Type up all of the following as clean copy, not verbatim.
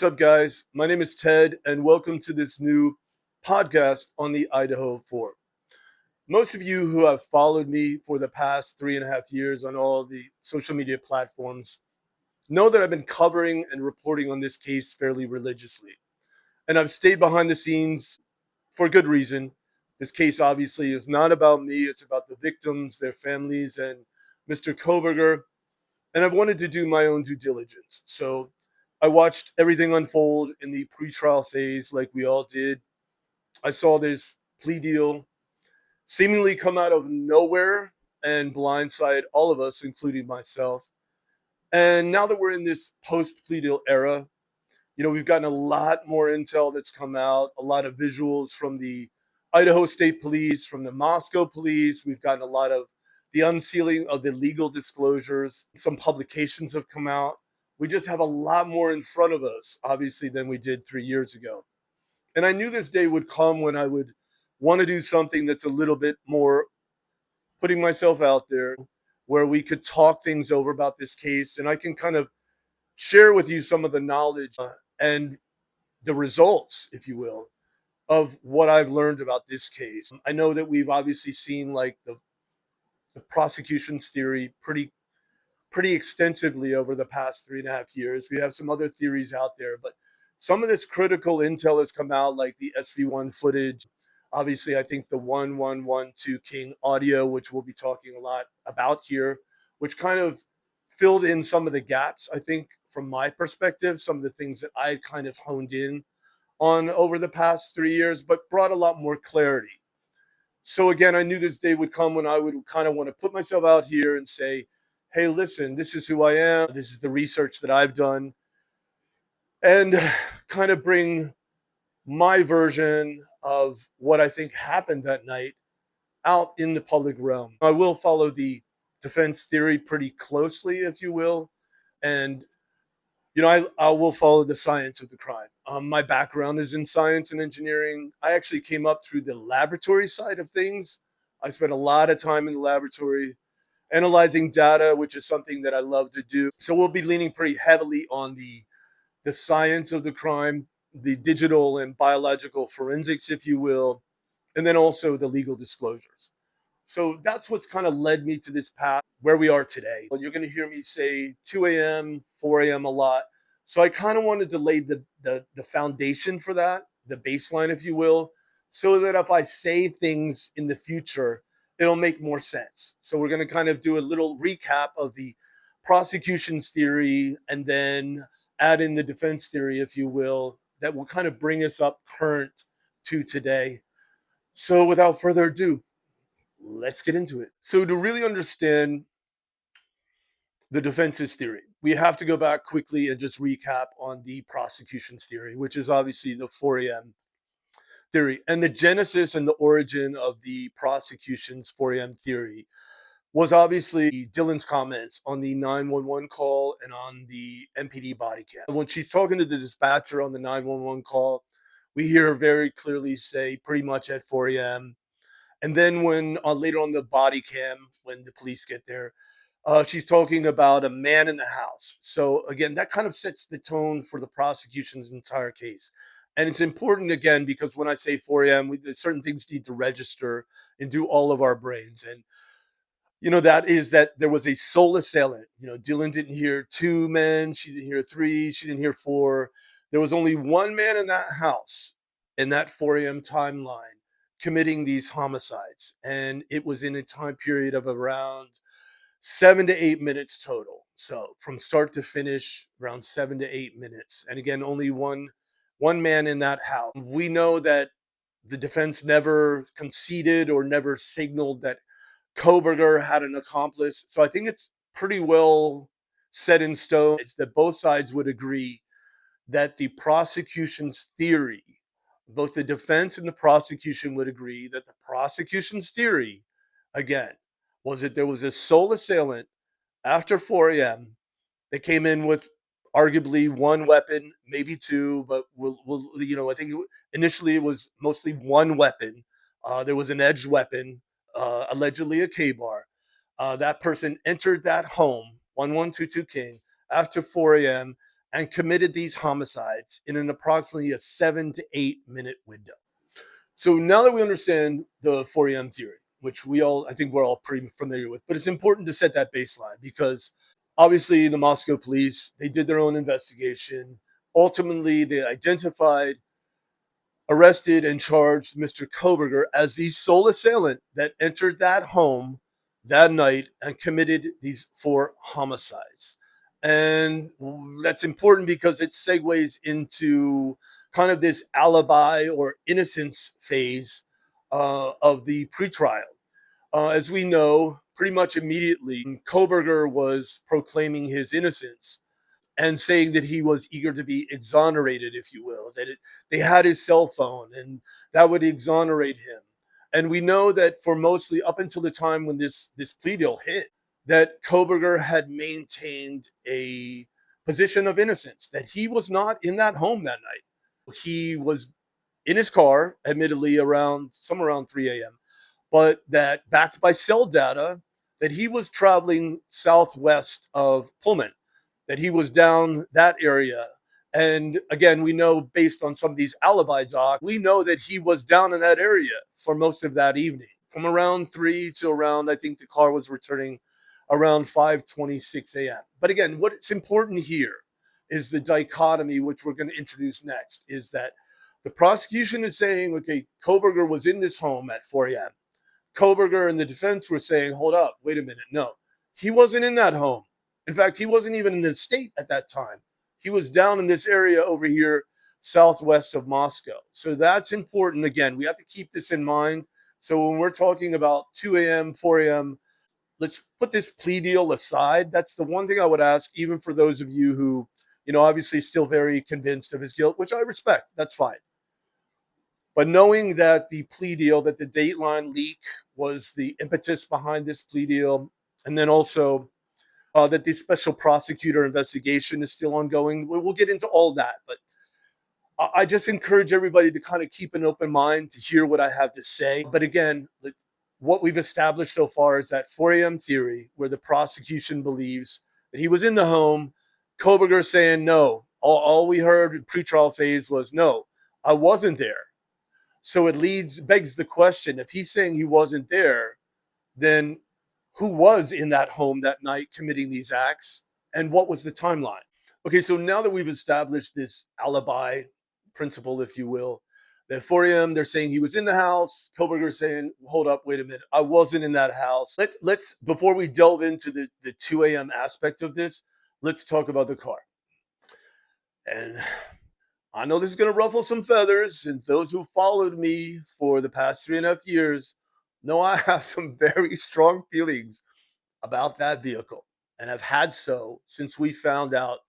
What's up, guys? My name is Ted, and welcome to this new podcast on the Idaho 4. Most of you who have followed me for the past 3.5 years on all the social media platforms know that I've been covering and reporting on this case fairly religiously. And I've stayed behind the scenes for good reason. This case obviously is not about me, it's about the victims, their families, and Mr. Koberger, and I've wanted to do my own due diligence. So I watched everything unfold in the pretrial phase, like we all did. I saw this plea deal seemingly come out of nowhere and blindside all of us, including myself. And now that we're in this post plea deal era, we've gotten a lot more intel that's come out, a lot of visuals from the Idaho State Police, from the Moscow Police. We've gotten a lot of the unsealing of the legal disclosures. Some publications have come out. We just have a lot more in front of us, obviously, than we did 3 years ago. And I knew this day would come when I would want to do something that's a little bit more putting myself out there, where we could talk things over about this case and I can kind of share with you some of the knowledge and the results, if you will, of what I've learned about this case. I know that we've obviously seen like the prosecution's theory pretty extensively over the past 3.5 years. We have some other theories out there, but some of this critical intel has come out, like the SV1 footage. Obviously, I think the 1112 King audio, which we'll be talking a lot about here, which kind of filled in some of the gaps, I think, from my perspective, some of the things that I kind of honed in on over the past 3 years, but brought a lot more clarity. So again, I knew this day would come when I would kind of want to put myself out here and say, hey, listen, this is who I am. This is the research that I've done, and kind of bring my version of what I think happened that night out in the public realm. I will follow the defense theory pretty closely, if you will. And I will follow the science of the crime. My background is in science and engineering. I actually came up through the laboratory side of things. I spent a lot of time in the laboratory analyzing data, which is something that I love to do. So we'll be leaning pretty heavily on the science of the crime, the digital and biological forensics, if you will, and then also the legal disclosures. So that's what's kind of led me to this path where we are today. Well, you're going to hear me say 2 a.m., 4 a.m. a lot. So I kind of wanted to lay the foundation for that, the baseline, if you will, so that if I say things in the future, it'll make more sense. So we're going to kind of do a little recap of the prosecution's theory and then add in the defense theory, if you will, that will kind of bring us up current to today. So without further ado, let's get into it. So, to really understand the defense's theory, we have to go back quickly and just recap on the prosecution's theory, which is obviously the 4 a.m. theory. And the genesis and the origin of the prosecution's 4 a.m. theory was obviously Dylan's comments on the 911 call and on the MPD body cam. When she's talking to the dispatcher on the 911 call, we hear her very clearly say pretty much at 4 a.m. And then when later on the body cam, when the police get there, she's talking about a man in the house. So again, that kind of sets the tone for the prosecution's entire case. And it's important again because when I say 4 a.m., certain things need to register into all of our brains. And that is that there was a sole assailant. Dylan didn't hear two men, she didn't hear three, she didn't hear four. There was only one man in that house in that 4 a.m. timeline committing these homicides. And it was in a time period of around 7 to 8 minutes total. So from start to finish, around 7 to 8 minutes. And again, only one man in that house. We know that the defense never conceded or never signaled that Koberger had an accomplice. So I think it's pretty well set in stone. It's that both sides would agree that the prosecution's theory, both the defense and the prosecution would agree that the prosecution's theory, again, was that there was a sole assailant after 4 a.m. that came in with arguably one weapon, maybe two, but I think initially it was mostly one weapon. There was an edged weapon, allegedly a K-bar. That person entered that home, 1122 King, after 4 a.m. and committed these homicides in an approximately a 7 to 8 minute window. So now that we understand the 4 a.m. theory, which I think we're all pretty familiar with, but it's important to set that baseline because obviously the Moscow police, they did their own investigation. Ultimately, they identified, arrested, and charged Mr. Koberger as the sole assailant that entered that home that night and committed these four homicides. And that's important because it segues into kind of this alibi or innocence phase of the pretrial. As we know, pretty much immediately, Koberger was proclaiming his innocence and saying that he was eager to be exonerated, if you will, they had his cell phone and that would exonerate him. And we know that for mostly up until the time when this plea deal hit, that Koberger had maintained a position of innocence, that he was not in that home that night. He was in his car, admittedly around somewhere around 3 a.m., but that backed by cell data, that he was traveling southwest of Pullman, that he was down that area. And again, we know based on some of these alibi docs, we know that he was down in that area for most of that evening, from around 3 to around, I think the car was returning around 5:26 a.m. But again, what's important here is the dichotomy, which we're going to introduce next, is that the prosecution is saying, okay, Koberger was in this home at 4 a.m. Koberger and the defense were saying, hold up, wait a minute. No, he wasn't in that home. In fact, he wasn't even in the state at that time. He was down in this area over here, southwest of Moscow. So that's important. Again, we have to keep this in mind. So when we're talking about 2 a.m., 4 a.m., let's put this plea deal aside. That's the one thing I would ask, even for those of you who, obviously still very convinced of his guilt, which I respect. That's fine. But knowing that the plea deal, that the Dateline leak was the impetus behind this plea deal, and then also that the special prosecutor investigation is still ongoing, we'll get into all that. But I just encourage everybody to kind of keep an open mind to hear what I have to say. But again, what we've established so far is that 4 a.m. theory, where the prosecution believes that he was in the home. Koberger saying no. All we heard in pretrial phase was no, I wasn't there. So begs the question, if he's saying he wasn't there, then who was in that home that night committing these acts and what was the timeline? Okay, so now that we've established this alibi principle, if you will, that 4 a.m. they're saying he was in the house, Koberger saying, hold up, wait a minute, I wasn't in that house. Let's before we delve into the 2 a.m. aspect of this, let's talk about the car. And I know this is going to ruffle some feathers, and those who followed me for the past 3.5 years know I have some very strong feelings about that vehicle, and have had so since we found out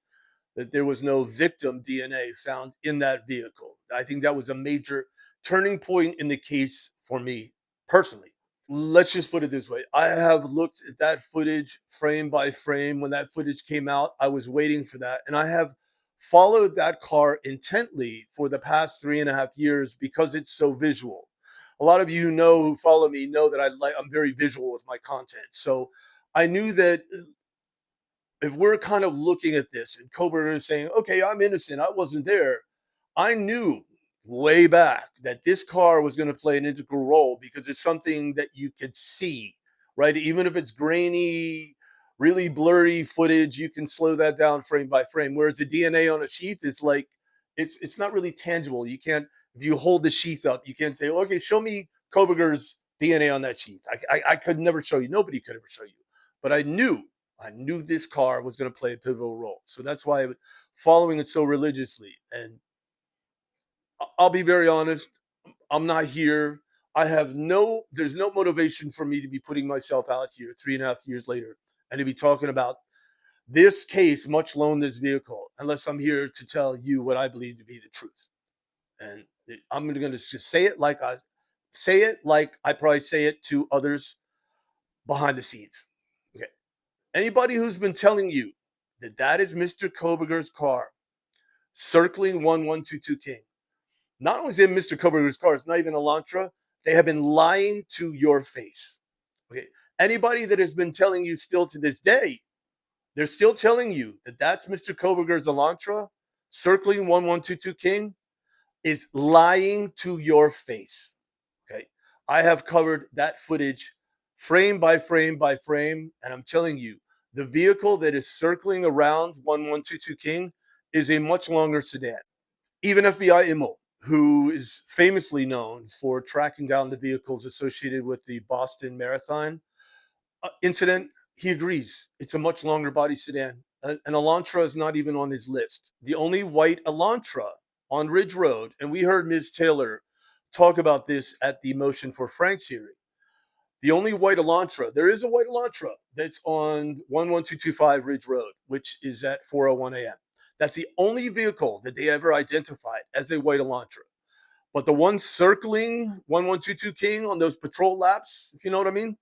that there was no victim DNA found in that vehicle. I think that was a major turning point in the case for me personally. Let's just put it this way. I have looked at that footage frame by frame. When that footage came out, I was waiting for that. And I have followed that car intently for the past 3.5 years because it's so visual. A lot of you who follow me know that I'm very visual with my content. So I knew that if we're kind of looking at this and Koberger is saying, okay, I'm innocent, I wasn't there, I knew way back that this car was going to play an integral role because it's something that you could see, right? Even if it's grainy, really blurry footage, you can slow that down frame by frame. Whereas the DNA on a sheath is like, it's not really tangible. You can't, if you hold the sheath up, you can't say, okay, show me Koberger's DNA on that sheath. I could never show you. Nobody could ever show you. But I knew this car was going to play a pivotal role. So that's why I was following it so religiously. And I'll be very honest, I'm not here. There's no motivation for me to be putting myself out here 3.5 years later and to be talking about this case, much alone this vehicle, unless I'm here to tell you what I believe to be the truth. And I'm going to just say it like I probably say it to others behind the scenes. Okay. Anybody who's been telling you that that is Mr. Koberger's car circling 1122 King, not only is it Mr. Koberger's car, it's not even Elantra, they have been lying to your face. Okay. Anybody that has been telling you still to this day They're still telling you that that's Mr. Koberger's Elantra circling 1122 King is lying to your face. Okay. I have covered that footage frame by frame by frame. And I'm telling you, the vehicle that is circling around 1122 King is a much longer sedan. Even FBI Immel, who is famously known for tracking down the vehicles associated with the Boston Marathon incident, he agrees. It's a much longer body sedan. An Elantra is not even on his list. The only white Elantra on Ridge Road, and we heard Ms. Taylor talk about this at the motion for Frank's hearing. The only white Elantra, there is a white Elantra that's on 11225 Ridge Road, which is at 4:01 a.m. That's the only vehicle that they ever identified as a white Elantra. But the one circling 1122 King on those patrol laps, if you know what I mean,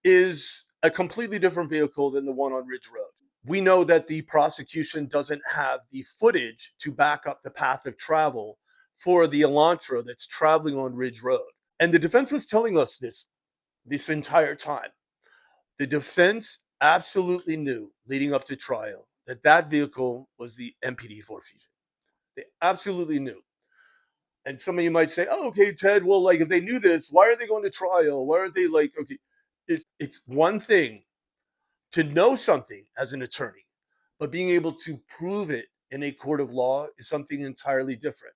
is a completely different vehicle than the one on Ridge Road. We know that the prosecution doesn't have the footage to back up the path of travel for the Elantra that's traveling on Ridge Road. And the defense was telling us this entire time. The defense absolutely knew leading up to trial that that vehicle was the MPD-4 Fusion. They absolutely knew. And some of you might say, "Oh, okay, Ted. Well, like if they knew this, why are they going to trial? Why aren't they like okay?" It's one thing to know something as an attorney, but being able to prove it in a court of law is something entirely different.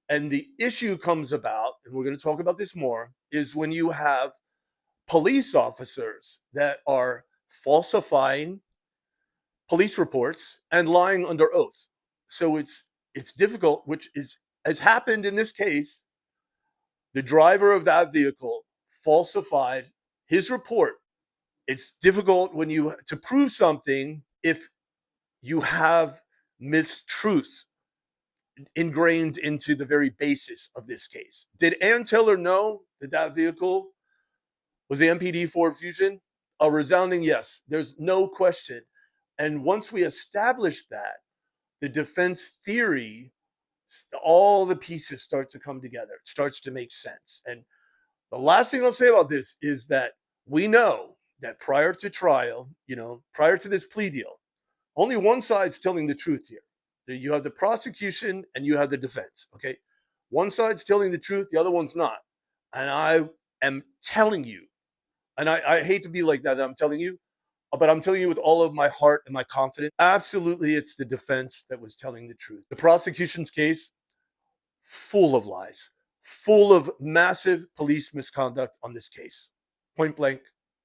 And the issue comes about, and we're going to talk about this more, is when you have police officers that are falsifying police reports and lying under oath. So it's difficult, which is has happened in this case. The driver of that vehicle falsified his report. It's difficult when you to prove something if you have mistruths ingrained into the very basis of this case. Did Ann Taylor know that that vehicle was the MPD Ford Fusion? A resounding yes. There's no question. And once we establish that, the defense theory, all the pieces start to come together. It starts to make sense. And the last thing I'll say about this is that we know that prior to trial, prior to this plea deal, only one side's telling the truth here. You have the prosecution and you have the defense. Okay. One side's telling the truth, the other one's not. And I am telling you, and I hate to be like that, I'm telling you, but I'm telling you with all of my heart and my confidence, absolutely it's the defense that was telling the truth. The prosecution's case, full of lies, full of massive police misconduct on this case. Point blank,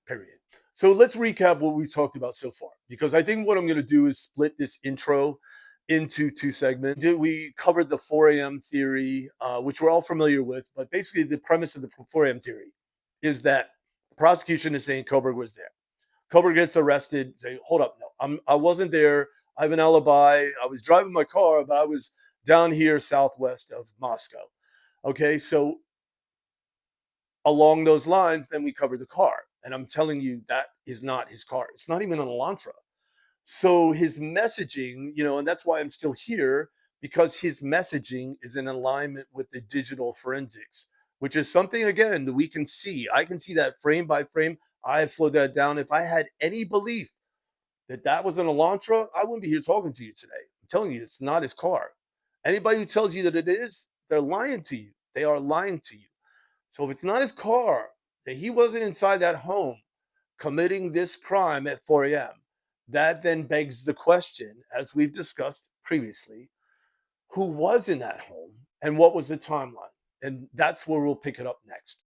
period. So let's recap what we've talked about so far, because I think what I'm going to do is split this intro into two segments. We covered the 4 a.m. theory, which we're all familiar with, but basically the premise of the 4 a.m. theory is that the prosecution is saying Koberg was there. Koberg gets arrested, say, hold up, no, I wasn't there. I have an alibi. I was driving my car, but I was down here southwest of Moscow. Okay, so along those lines, then we cover the car. And I'm telling you, that is not his car. It's not even an Elantra. So his messaging, and that's why I'm still here, because his messaging is in alignment with the digital forensics, which is something, again, that we can see. I can see that frame by frame. I have slowed that down. If I had any belief that that was an Elantra, I wouldn't be here talking to you today. I'm telling you, it's not his car. Anybody who tells you that it is, they're lying to you. They are lying to you. So if it's not his car, that he wasn't inside that home committing this crime at 4 a.m., that then begs the question, as we've discussed previously, who was in that home and what was the timeline? And that's where we'll pick it up next.